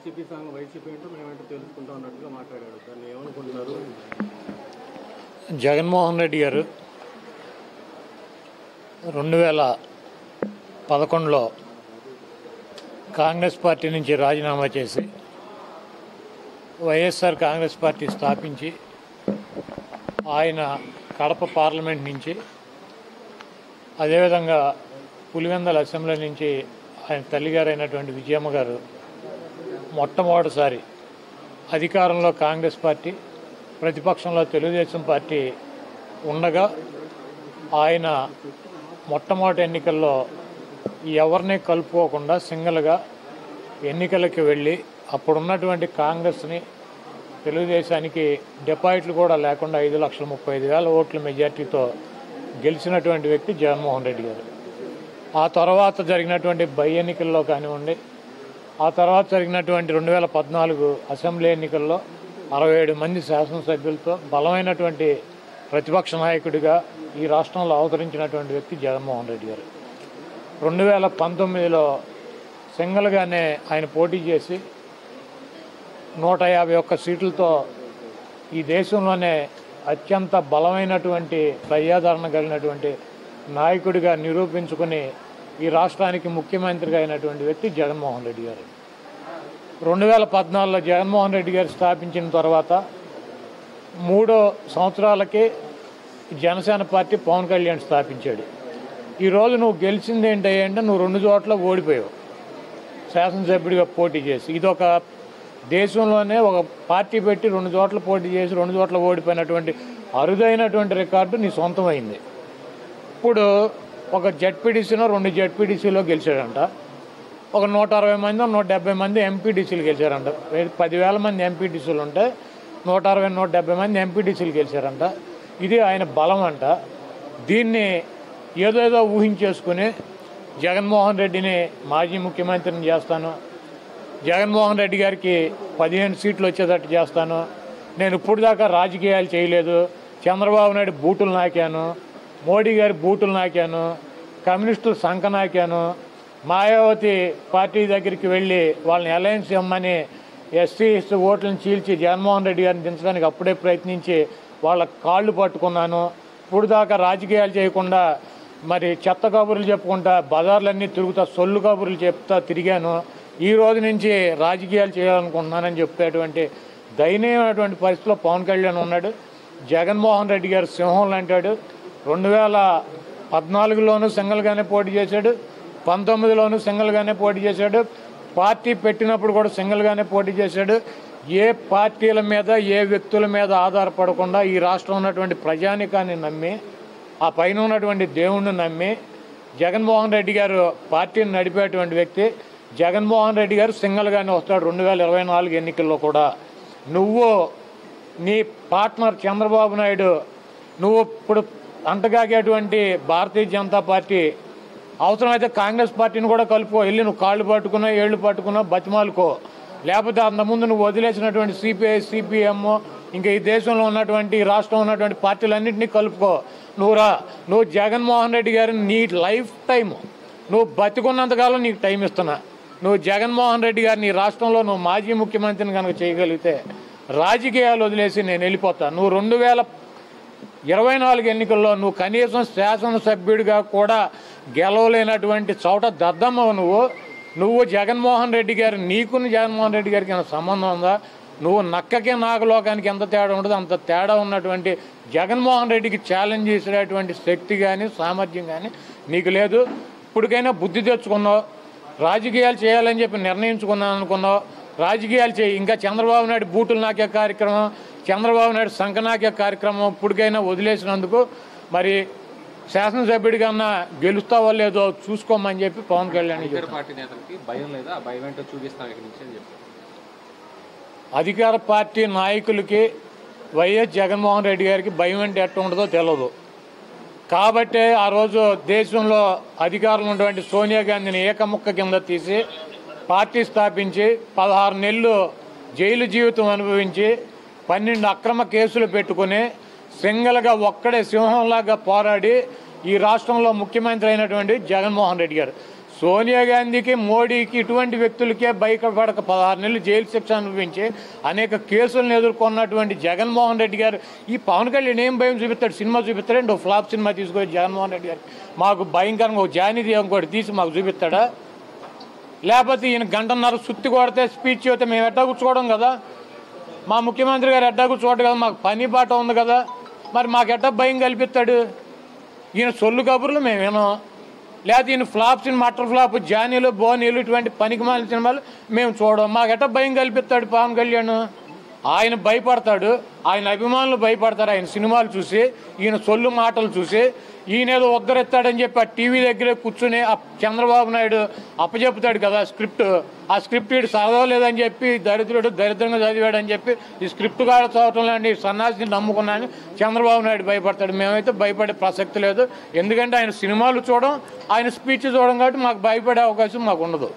YCP ఏంటో మేమేంటో తెలుసుకుంటా ఉన్నట్టుగా మాట్లాడాడు. దాన్ని ఏమనుకుంటున్నారు? జగన్మోహన్ రెడ్డి గారు 2011లో కాంగ్రెస్ పార్టీ నుంచి రాజీనామా చేసి వైఎస్ఆర్ కాంగ్రెస్ పార్టీ స్థాపించి ఆయన కడప పార్లమెంట్ నుంచి అదేవిధంగా పులివెందల అసెంబ్లీ నుంచి ఆయన తల్లిగారైనటువంటి విజయమ్మ గారు మొట్టమొదటిసారి అధికారంలో కాంగ్రెస్ పార్టీ, ప్రతిపక్షంలో తెలుగుదేశం పార్టీ ఉండగా ఆయన మొట్టమొదటి ఎన్నికల్లో ఎవరిని కలుపుకోకుండా సింగిల్గా ఎన్నికలకి వెళ్ళి అప్పుడున్నటువంటి కాంగ్రెస్ని తెలుగుదేశానికి డిపాజిట్లు కూడా లేకుండా 5,35,000 ఓట్ల మెజార్టీతో గెలిచినటువంటి వ్యక్తి జగన్మోహన్ రెడ్డి గారు. ఆ తర్వాత జరిగినటువంటి బై ఎన్నికల్లో కానివ్వండి, ఆ తర్వాత జరిగినటువంటి 2014 అసెంబ్లీ ఎన్నికల్లో 67 మంది శాసనసభ్యులతో బలమైనటువంటి ప్రతిపక్ష నాయకుడిగా ఈ రాష్ట్రంలో అవతరించినటువంటి వ్యక్తి జగన్మోహన్ రెడ్డి గారు. 2019లో సింగిల్గానే ఆయన పోటీ చేసి 151 సీట్లతో ఈ దేశంలోనే అత్యంత బలమైనటువంటి ప్రజాదరణ కలిగినటువంటి నాయకుడిగా నిరూపించుకుని ఈ రాష్ట్రానికి ముఖ్యమంత్రిగా అయినటువంటి వ్యక్తి జగన్మోహన్ రెడ్డి గారు. 2014లో జగన్మోహన్ రెడ్డి గారు స్థాపించిన తర్వాత 3 సంవత్సరాలకి జనసేన పార్టీ పవన్ కళ్యాణ్ స్థాపించాడు. ఈరోజు నువ్వు గెలిచింది ఏంటంటే నువ్వు 2 చోట్ల ఓడిపోయావు శాసనసభ్యుడిగా పోటీ చేసి. ఇదొక దేశంలోనే ఒక పార్టీ పెట్టి 2 చోట్ల పోటీ చేసి 2 చోట్ల ఓడిపోయినటువంటి అరుదైనటువంటి రికార్డు నీ సొంతమైంది. ఇప్పుడు ఒక జెడ్పీటీసీలో 2 జెడ్పీటీసీలో గెలిచాడంట, ఒక 160 మంది 170 మంది ఎంపీటీసీలు గెలిచారంట. 10,000 మంది ఎంపీటీసీలు ఉంటే 160-170 మంది ఎంపీటీసీలు గెలిచారంట. ఇది ఆయన బలం అంట. దీన్ని ఏదేదో ఊహించేసుకుని జగన్మోహన్ రెడ్డిని మాజీ ముఖ్యమంత్రిని చేస్తాను, జగన్మోహన్ రెడ్డి గారికి 15 సీట్లు వచ్చేటట్టు చేస్తాను, నేను ఇప్పుడు దాకా రాజకీయాలు చేయలేదు, చంద్రబాబు నాయుడు బూటులు నాకాను, మోడీ గారి బూటులు నాకాను, కమ్యూనిస్టులు సంఖ నాకాను, మాయావతి పార్టీ దగ్గరికి వెళ్ళి వాళ్ళని అలయన్స్ ఇమ్మని ఎస్సీ ఓట్లను చీల్చి జగన్మోహన్ రెడ్డి గారిని దించడానికి అప్పుడే ప్రయత్నించి వాళ్ళ కాళ్ళు పట్టుకున్నాను, ఇప్పుడు దాకా రాజకీయాలు చేయకుండా మరి చెత్త కబుర్లు చెప్పుకుంటా బజార్లన్నీ తిరుగుతా సొల్లు కబుర్లు చెప్తా తిరిగాను, ఈ రోజు నుంచి రాజకీయాలు చేయాలనుకుంటున్నానని చెప్పేటువంటి దయనీయమైనటువంటి పరిస్థితిలో పవన్ కళ్యాణ్ ఉన్నాడు. జగన్మోహన్ రెడ్డి గారు సింహం లాంటాడు. 2014లోనూ సింగిల్గానే పోటీ చేశాడు, 19లోనూ సింగిల్గానే పోటీ చేశాడు, పార్టీ పెట్టినప్పుడు కూడా సింగిల్గానే పోటీ చేశాడు. ఏ పార్టీల మీద ఏ వ్యక్తుల మీద ఆధారపడకుండా ఈ రాష్ట్రం ఉన్నటువంటి ప్రజానికాన్ని నమ్మి ఆ పైన ఉన్నటువంటి దేవుణ్ణి నమ్మి జగన్మోహన్ రెడ్డి గారు పార్టీని నడిపేటువంటి వ్యక్తి. జగన్మోహన్ రెడ్డి గారు సింగిల్గానే వస్తాడు 2024 ఎన్నికల్లో కూడా. నువ్వు నీ పార్ట్నర్ చంద్రబాబు నాయుడు, నువ్వు ఇప్పుడు అంటగాగేటువంటి భారతీయ జనతా పార్టీ అవసరమైతే కాంగ్రెస్ పార్టీని కూడా కలుపుకో, వెళ్ళి నువ్వు కాళ్ళు పట్టుకున్నా ఏళ్ళు పట్టుకున్నా బతిమాలుకో, లేకపోతే అంతకుముందు నువ్వు వదిలేసినటువంటి సిపిఐ సిపిఎం ఇంకా ఈ దేశంలో ఉన్నటువంటి ఈ రాష్ట్రంలో ఉన్నటువంటి పార్టీలన్నింటినీ కలుపుకో. నువ్వు జగన్మోహన్ రెడ్డి గారిని నీ లైఫ్ టైం నువ్వు బతికున్నంతకాలం నీకు టైం ఇస్తున్నా. నువ్వు జగన్మోహన్ రెడ్డి గారిని ఈ రాష్ట్రంలో నువ్వు మాజీ ముఖ్యమంత్రిని కనుక చేయగలిగితే రాజకీయాలు వదిలేసి నేను వెళ్ళిపోతా. నువ్వు 2024 ఎన్నికల్లో నువ్వు కనీసం శాసనసభ్యుడిగా కూడా గెలవలేనటువంటి చోట దద్దమ్మవు నువ్వు జగన్మోహన్ రెడ్డి గారు నీకుని జగన్మోహన్ రెడ్డి గారికి ఏమైనా సంబంధం ఉందా? నువ్వు నక్కకి నాగలోకానికి ఎంత తేడా ఉండదు అంత తేడా ఉన్నటువంటి జగన్మోహన్ రెడ్డికి ఛాలెంజ్ చేసేటువంటి శక్తి కానీ సామర్థ్యం కానీ నీకు లేదు. ఇప్పటికైనా బుద్ధి తెచ్చుకున్నావు, రాజకీయాలు చేయాలని చెప్పి నిర్ణయించుకున్నాను అనుకున్నావు, రాజకీయాలు చేయి. ఇంకా చంద్రబాబు నాయుడు బూటులు నాకే కార్యక్రమం, చంద్రబాబు నాయుడు సంఖ నాకే కార్యక్రమం ఇప్పటికైనా వదిలేసినందుకు మరి శాసనసభ్యుడి కన్నా గెలుస్తావో లేదో చూసుకోమని చెప్పి పవన్ కళ్యాణ్ అధికార పార్టీ నాయకులకి వైఎస్ జగన్మోహన్ రెడ్డి గారికి భయం అంటే ఎట్లా ఉండదో తెలియదు. కాబట్టే ఆ రోజు దేశంలో అధికారంలో ఉన్నటువంటి సోనియా గాంధీని ఏకముక్క కింద తీసి పార్టీ స్థాపించి 16 నెలలు జైలు జీవితం అనుభవించి 12 అక్రమ కేసులు పెట్టుకుని సింగిల్గా ఒక్కడే సింహంలాగా పోరాడి ఈ రాష్ట్రంలో ముఖ్యమంత్రి అయినటువంటి జగన్మోహన్ రెడ్డి గారు సోనియా గాంధీకి, మోడీకి, ఇటువంటి వ్యక్తులకే భయపడక 16 నెలలు జైలు శిక్ష అనుభవించి అనేక కేసులను ఎదుర్కొన్నటువంటి జగన్మోహన్ రెడ్డి గారు ఈ పవన్ కళ్యాణ్ ఏం భయం చూపిస్తాడు? సినిమా చూపిస్తాడండి, ఒక ఫ్లాప్ సినిమా తీసుకొని జగన్మోహన్ రెడ్డి గారు మాకు భయంకరంగా ఒక జానీది ఇంకోటి తీసి మాకు చూపిస్తాడా? లేకపోతే ఈయన గంటన్నర సుత్తి కొడితే స్పీచ్ అయితే మేము ఎడ్డా కూర్చోవడం కదా, మా ముఖ్యమంత్రి గారు ఎడ్డా కూర్చోవడం కదా, మాకు పని బాట ఉంది కదా, మరి మాకు ఎట్టా భయం కల్పిస్తాడు? ఈయన సొల్లు కబుర్లు మేము వినాం, లేకపోతే ఈయన ఫ్లాప్ సినిమా, మటర్ ఫ్లాప్, జానీలు, బోనీలు ఇటువంటి పనికిమాలిన సినిమాలు మేము చూడం, మాకు ఎట్టా భయం కల్పిస్తాడు పవన్ కళ్యాణ్? ఆయన భయపడతాడు, ఆయన అభిమానులు భయపడతారు ఆయన సినిమాలు చూసి, ఈయన సొల్లు మాటలు చూసి. ఈయన ఏదో ఉద్ధరిస్తాడని చెప్పి ఆ టీవీ దగ్గరే కూర్చుని ఆ చంద్రబాబు నాయుడు అప్పచెప్పుతాడు కదా స్క్రిప్ట్, ఆ స్క్రిప్ట్ వీడు చదవలేదని చెప్పి దరిద్రంగా చదివాడని చెప్పి ఈ స్క్రిప్ట్ కాడ చదవటం లాంటి సన్నాసిని నమ్ముకున్నాను చంద్రబాబు నాయుడు భయపడతాడు. మేమైతే భయపడే ప్రసక్తి లేదు, ఎందుకంటే ఆయన సినిమాలు చూడడం, ఆయన స్పీచ్ చూడడం కాబట్టి మాకు భయపడే అవకాశం మాకు ఉండదు.